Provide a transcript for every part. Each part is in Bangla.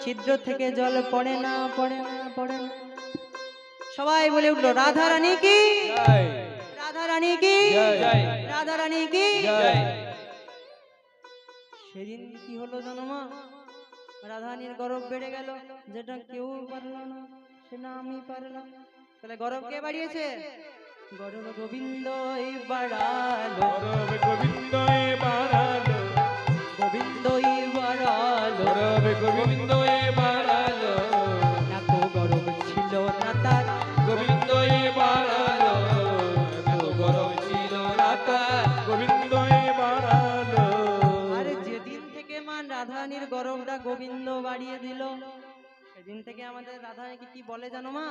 ছিদ্র থেকে জল পড়ে না পড়ে না পড়ে না। সবাই বলে উঠলো রাধা রানী কি জয়, রাধা রানী কি জয়, রাধা রানী কি জয়। সেদিন কি হলো জানো মা, রাধারানীর গরব বেড়ে গেল, যেটা কেউ পারলো না সেটা আমি পারলাম। তাহলে গরব কে বাড়িয়েছে? গরব গোবিন্দ বাড়ালো, গরব গোবিন্দ বাড়ালো, গোবিন্দ বাড়ালো, গরব গোবিন্দ বাড়ালো। এত গরব ছিল না তার, গোবিন্দ বাড়ালো, এত গরব ছিল না তার, গোবিন্দ বাড়ালো। আর যেদিন থেকে মা রাধারানীর গরবটা গোবিন্দ বাড়িয়ে দিল, সেদিন থেকে আমাদের রাধারানীকে কি বলে জানো মা?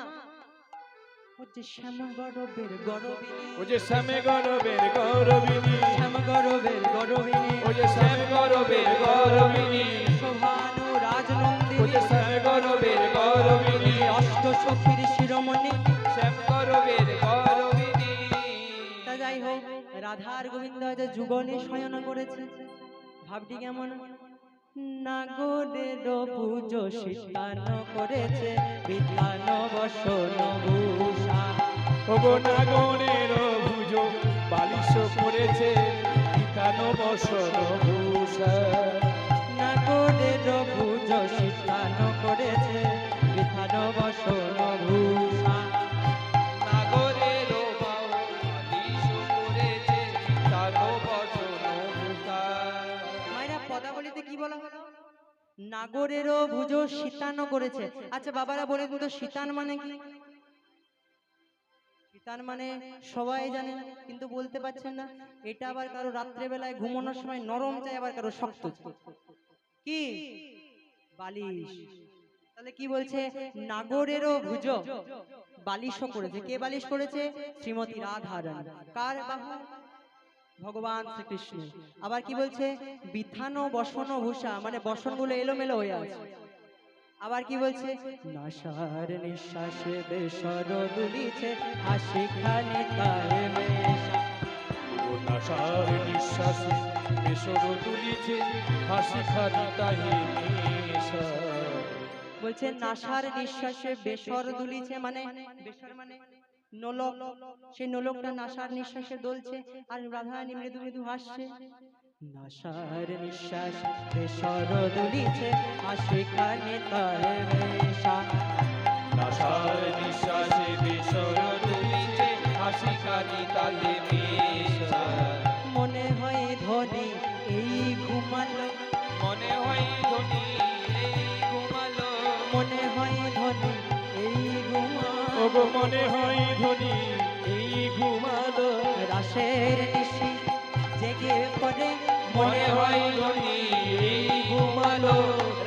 হচ্ছে শ্যাম গরবের গরবিনী, ও যে শ্যামে গরবের গরবিনী, শ্যাম গরবের গরবিনী, ও যে শ্যামে গরবের গরবিনী, শোভানু রাজনন্দিনী, ও যে শ্যামে গরবের গরবিনী, অষ্ট সখীর শিরোমণি, শ্যাম গরবের গরবিনী। তা যাই হোক, রাধার গোবিন্দ হয়তো যুগলে শয়ন করেছে। ভাবটি কেমন? নাগরের পুজো শিতান করেছে, বিধান বসন ভূষা। ওগো নাগরের ভুজো বালিশ করেছে, বিধান বসন ভূষা। নাগরের পুজো শিতান করেছে, বিধান বসন ভূষা। নাগরের বালিশ করেছে, বিধান বসন ভূষা। মায়েরা পদাবলিতে কি বলা হলো? নাগরেরও ভুজো শীতান করেছে। আচ্ছা বাবারা বলে দিন তো শীতান মানে কি? শীতান মানে সবাই জানেন কিন্তু বলতে পারছেন না। এটা আবার কারো রাত্রে বেলায় ঘুমানোর সময় নরম চাই, আবার কারো শক্ত চাই। কি? বালিশ। তাহলে কি বলছে? নাগরেরও ভুজো বালিশও করেছে। কে বালিশ করেছে? শ্রীমতী রাধা রানী। কার বাহু? ভগবান শ্রীকৃষ্ণ। আবার কি বলছে? বিথান বসন ভূষা, মানে বসনগুলো এলোমেলো হয়ে আছে। আবার কি বলছে? নাসার নিঃশ্বাসে বেসর দুলিছে, হাসি খানি তারে মেশা। ও নাসার নিঃশ্বাসে বেসর দুলিছে, হাসি খানি তাহে মেশা। বলছে নাসার নিঃশ্বাসে বেসর দুলিছে, মানে বেসর মানে নোলক, সেই নোলকটা নাসার নিঃশ্বাসে দোলছে, আর রাধারানী মৃদু মৃদু হাসছে। নাসার নিঃশ্বাস বেসর দুলিছে, হাসি খানি তারে মেশা। নাসার নিঃশ্বাসে বেসর দুলিছে, হাসি খানি তাহে মেশা। মনে হয় ধনী এই ঘুমালো, মনে হয় ধনী এই ঘুমালো, মনে হয় ধনী এই ঘুমালো। ওগো মনে হয় ধনী এই ঘুমালো। রাসের নিশি জেগে পড়ে, মনে হয় ধনী এই ঘুমালো,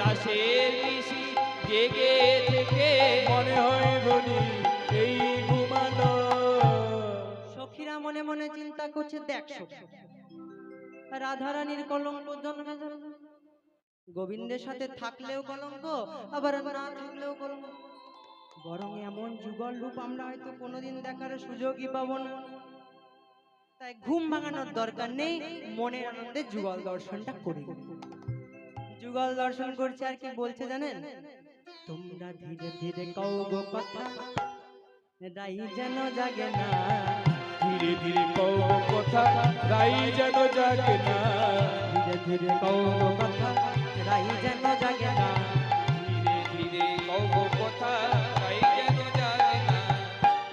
রাসের নিশি জেগে থেকে মনে হয় ধনী এই ঘুমালো। সখীরা মনে মনে চিন্তা করছে, দেখ সখী, রাধারানীর কলঙ্ক জন্মে জন্মে, গোবিন্দের সাথে থাকলেও কলঙ্ক, আবার না থাকলেও কলঙ্ক। বরং এমন যুগল রূপ আমরা হয়তো কোনোদিন দেখার সুযোগই পাবো না। তাই ঘুম ভাঙানোর দরকার নেই, মনের আনন্দে যুগল দর্শনটা করি। যুগল দর্শন করছে, আর কি বলছে জানেন? তোমরা ধীরে ধীরে কও গো কথা, রাই যেন জাগে না। ধীরে ধীরে কও কথা, রাই যেন জাগে না। ধীরে ধীরে কও গো কথা, রাই যেন জাগে না। ধীরে ধীরে কও কথা, রাই যেন জাগে না।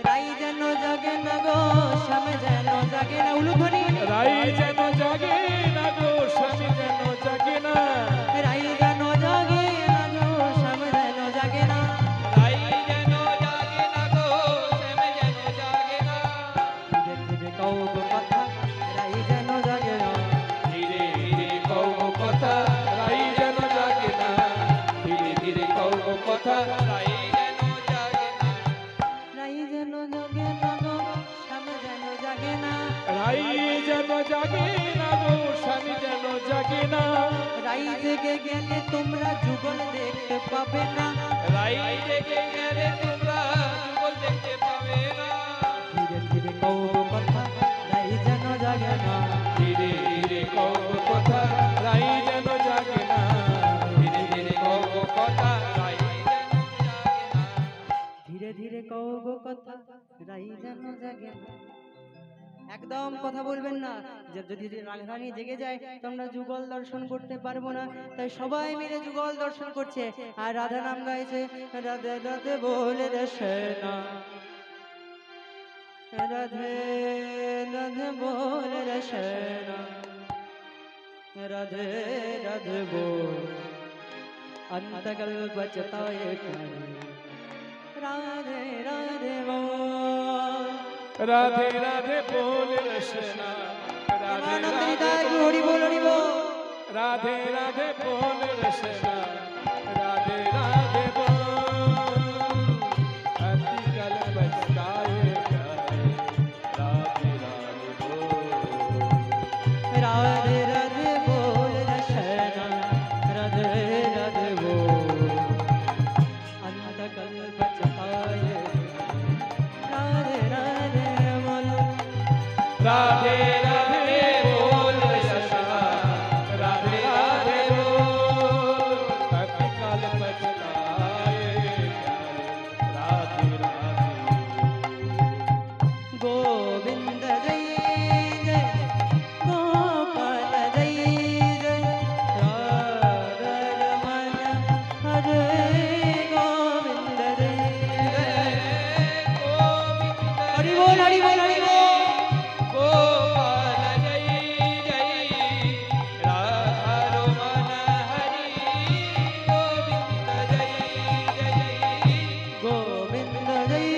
রাই যেন জাগে না গো, শ্যামে যেন জাগে না। উলুধ্বনি। রাই যেন জাগে না গো, স্বামী যেন জাগে না। রাই যেন জাগে না গো, শ্যামে যেন জাগে না। রাই যেন জাগে না গো, শ্যামে যেন জাগে না। ধীরে ধীরে কও গো কথা, রাই যেন জাগে না। ধীরে ধীরে কও কথা, রাই যেন জাগে না। ধীরে ধীরে কও কথা, রাই যেন জাগে না। রাই যেন জাগে না গো, শ্যামে যেন জাগে না। রাই যেন জাগে না গো, স্বামী যেন জাগে না। রাই জেগে গেলে তোমরা যুগল দেখতে পাবে না। রাই জেগে গেলে তোমরা যুগল দেখতে পাবে না। ধীরে ধীরে কও গো কথা, রাই যেন জাগে না। ধীরে ধীরে কও কথা, রাই যেন জাগে না। ধীরে ধীরে কও কথা, কথা রাই যেন জাগে না। একদম কথা বলবেন না, যে যদি রাধারানী জেগে যায় তোমরা যুগল দর্শন করতে পারবো না। তাই সবাই মিলে যুগল দর্শন করছে আর রাধা নাম গাইছে, রাধে রাধে বলে রে সেনা, রাধে রাধে বলে রে সেনা, রাধে রাধে बोल अंतकल बचता है राधे राधे बोल। राधे राधे बोल रसना, राधे राधे हरि बोल हरि बोल। राधे राधे बोल रसना, राधे राधे बोल अंतिकल बचताए प्यारे, राधे राधे बोल। राधे राधे बोल रसना, राधे राधे बोल अंतकल बचता है, राधे राधे बोल। राधे राधे बोल रसना, राधे राधे बोल अंतिकल बचताए प्यारे, राधे राधे गोविंद जय जय गोपाल जय जय राधा रमण हरे गोविंद जय जय। हरि बोल हरि बोल हरि बोल। गोपाल जय जय राधा रमण हरि गोविंद जय जय। गोविंद जय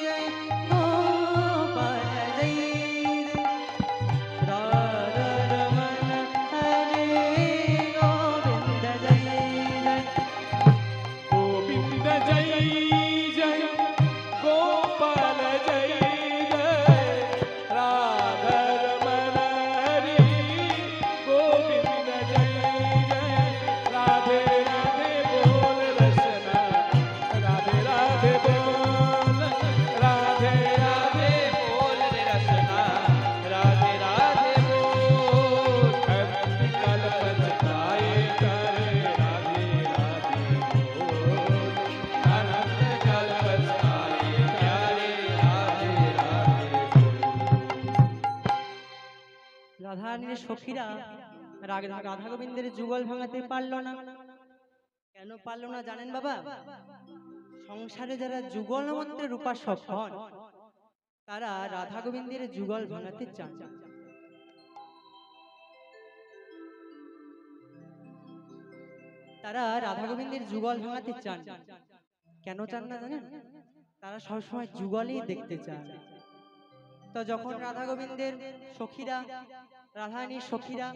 जय गोपाल जय जय राधा रमण हरे गोविंद जय जय। गोविंद जय जय गोपाल जय जय राधा रमण हरि गोविंद जय जय। राधे राधे बोल रसना, राधे राधे बोल, राधे राधे बोल रसना, राधे राधे बोल अंतिकल बचताए प्यारे, राधे राधे बोल अंतिकल बचताए प्यारे, राधे राधे बोल। রাধারানীর সখীরা রাধা গোবিন্দের যুগল ভাঙাতে পারলো না। কেন পারলো না জানেন বাবা? সংসারে যারা যুগল মন্ত্রের উপাসক হন তারা রাধা গোবিন্দের যুগল ভাঙাতে চান। তারা রাধা গোবিন্দের যুগল ভাঙাতে চান। কেন চান না জানেন? তারা সবসময় যুগলেই দেখতে চান। তো যখন রাধা গোবিন্দের সখীরা, রাধারানীর সখীরা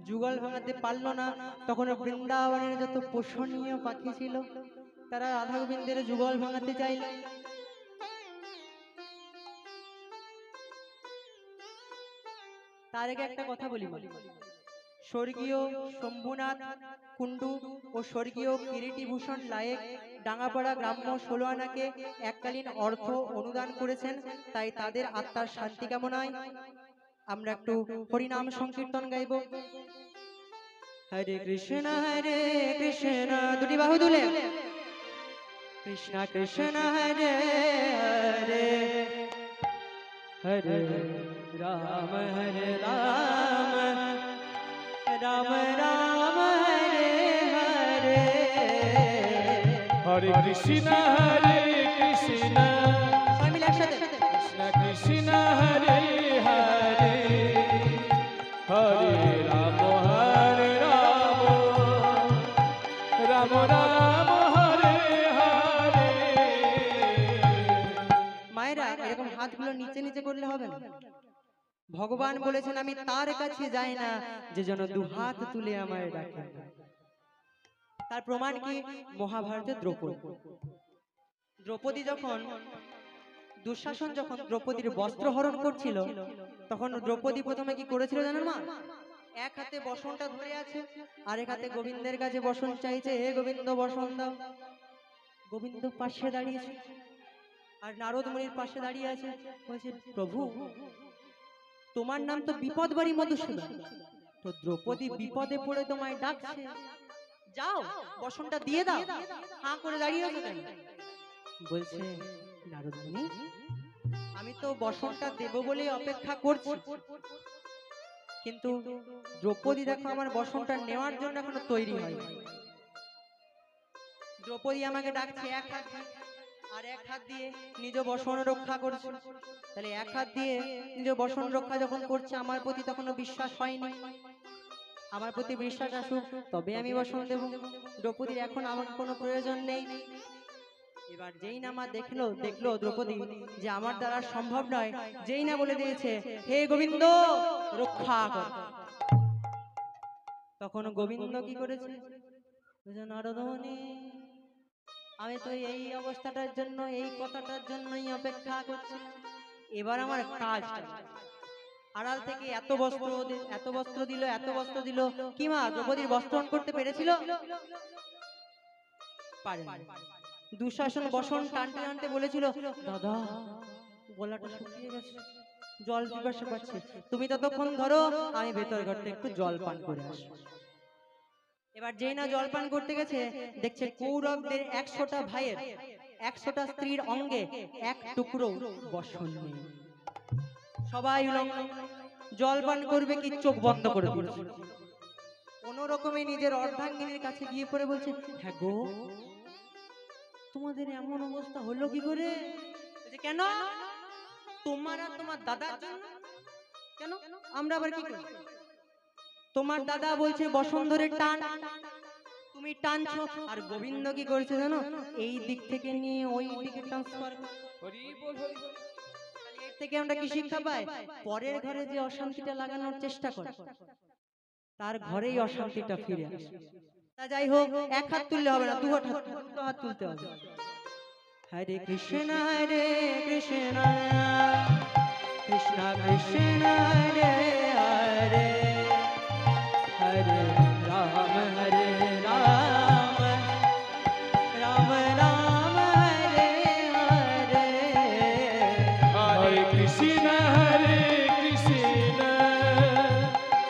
যুগল ভাঙাতে পারলো না, তখন বৃন্দাবনের যত পোষণীয় পাখি ছিল তারা রাধা গোবিন্দের যুগল ভাঙাতে চাইল। তার আগে একটা কথা বলি, স্বর্গীয় শম্ভুনাথ কুণ্ডু ও স্বর্গীয় কিরীটিভূষণ লায়েক ডাঙ্গাপাড়া গ্রাম্য 16 আনাকে এককালীন অর্থ অনুদান করেছেন। তাই তাদের আত্মার শান্তি কামনায় আমরা একটু হরিনাম সংকীর্তন গাইব। হরে কৃষ্ণ দুটি বাহু তুলে, কৃষ্ণ কৃষ্ণ হরে হরে, হরে রাম রাম রাম হরে হরে, हरे कृष्ण সবাই মিলে একসাথে कृष्ण कृष्ण हरे हरे, हरे राम राम राम हरे हरे। মায়েরা এরকম হাতগুলো নিচে নিচে করলে হবে না। ভগবান বলেছেন আমি তার কাছে যাই না যে যেন দু হাত তুলে আমায় ডাকে। তার প্রমাণ কি? মহাভারতের দ্রৌপদী যখন দুঃশাসন যখন দ্রৌপদীর বস্ত্র হরণ করছিল, তখন দ্রৌপদী প্রথমে কি করেছিল জানেন মা? এক হাতে বসনটা ধরে আছে, আরেক হাতে গোবিন্দের কাছে বসন চাইছে, হে গোবিন্দ বসন দাও। গোবিন্দ পাশে দাঁড়িয়েছে আর নারদ মুনির পাশে দাঁড়িয়ে আছে, বলছে প্রভু তোমার নাম তো বিপদবাড়ি মধুসূদন, তো দ্রৌপদী বিপদে পড়ে তোমায় ডাকছে, যাও বসনটা দিয়ে দাও। হাঁ করে দাঁড়িয়ে আছে কেন? বলছে নারদমুনি, আমি তো বসনটা দেব বলে অপেক্ষা করছি, কিন্তু দ্রৌপদী দেখো আমার বসনটা নেওয়ার জন্য এখনো তৈরি হয়নি। দ্রৌপদী আমাকে ডাকছে এক হাত দিয়ে, আর এক হাত দিয়ে নিজ বসন রক্ষা করছে। তাহলে এক হাত দিয়ে নিজ বসন রক্ষা যখন করছে, আমার প্রতি তখনও বিশ্বাস হয়নি। আমার প্রতি বিশ্বাস আসুক তবে আমি বসন দেব। দ্রৌপদীর এখন আমাকে কোনো প্রয়োজন নেই। এবার যেই না মা দেখলো দ্রৌপদী যে আমার দ্বারা সম্ভব নয়, যেই না বলে দিয়েছে হে গোবিন্দ রক্ষা কর, তখন গোবিন্দ কি করেছে? নারদমুনি, আমি তো এই অবস্থাটার জন্য, এই কথাটার জন্যই অপেক্ষা করছি। এবার আমার কাজ, আড়াল থেকে এত বস্ত্র দিল, কি মা দ্রৌপদীর বস্ত্রহরণ করতে পেরেছিল? পারেনি। দুঃশাসন বসন টানতে টানতে বলেছিল, দাদা গলাটা শুকিয়ে গেছে, জল পিপাসা পাচ্ছে, তুমি ততক্ষণ ধরো, আমি ভেতর ঘরতে একটু জল পান করে আসবো। এবার যেই না জল পান করতে গেছে, দেখছে কৌরবদের 100টা ভাইয়ের 100টা স্ত্রীর অঙ্গে এক টুকরো বসন নেই। সবাই জল পান করবে কি চোখ বন্ধ করে দিয়েছে। কোন রকমে নিজের অর্ধাঙ্গিনীর কাছে গিয়ে পড়ে বলছে, হ্যাঁ গো, তোমাদের এমন অবস্থা হলো কি করে? কেন? তোমার আর তোমার দাদার জন্য। কেন? আমরা আবার কি করি? তোমার দাদা বলছে বসন ধরে টান, তুমি টানছো, আর গোবিন্দ কি করেছে জানো? এই দিক থেকে নিয়ে ওই দিকে ট্রান্সফার। হরি বল হরি বল। এর থেকে আমরা কি শিক্ষা পাই? পরের ঘরে যে অশান্তিটা লাগানোর চেষ্টা করে, তার ঘরেই অশান্তিটা ফিরে আসে। তা যাই হোক, এক হাত তুললে হবে না, দুটো হাত তুলতে হবে। হরে কৃষ্ণ হরে কৃষ্ণ কৃষ্ণ কৃষ্ণ হরে হরে, হরে রাম হরে রাম রাম রাম হরে হরে, হরে কৃষ্ণ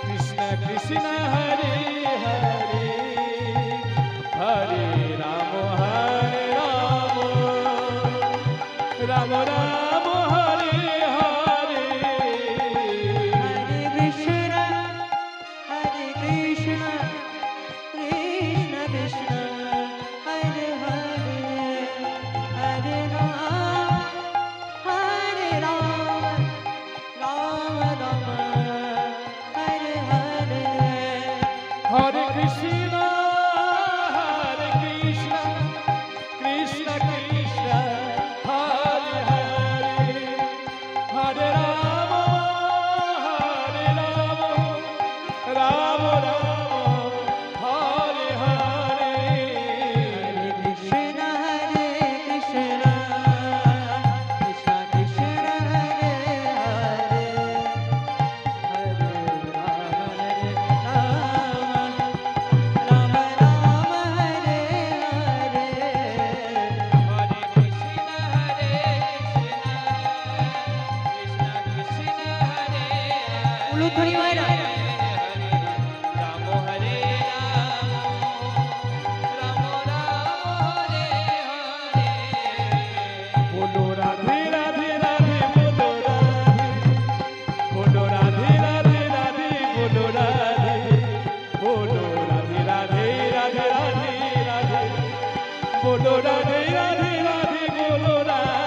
কৃষ্ণ কৃষ্ণ হরে হরে, হরে রাম রাম রাম হরে হরে। হরে কৃষ্ণ কৃষ্ণ কৃষ্ণ হরে হরে, হরে রাম রাম রাম হরে হরে। হরে কৃষ্ণ কৃষ্ণ কৃষ্ণ হরে হরে, হরে রাম রাম রাম হরে হরে। কৃষ্ণ হরে কৃষ্ণ কৃষ্ণ কৃষ্ণ হরে হরে, হরে রাম হরে হরে। হরে কৃষ্ণ কৃষ্ণ কৃষ্ণ হরে হরে, উলুধ্বনি হয় না। রাম হরে রাম হরে হরে। বলো রাধে রাধে রাধে, বলো রাধে রাধে রাধে, বলো রাধে রাধে রাধে রাধে রাধে, বলো রাধে রাধে রাধে, বলো রাধে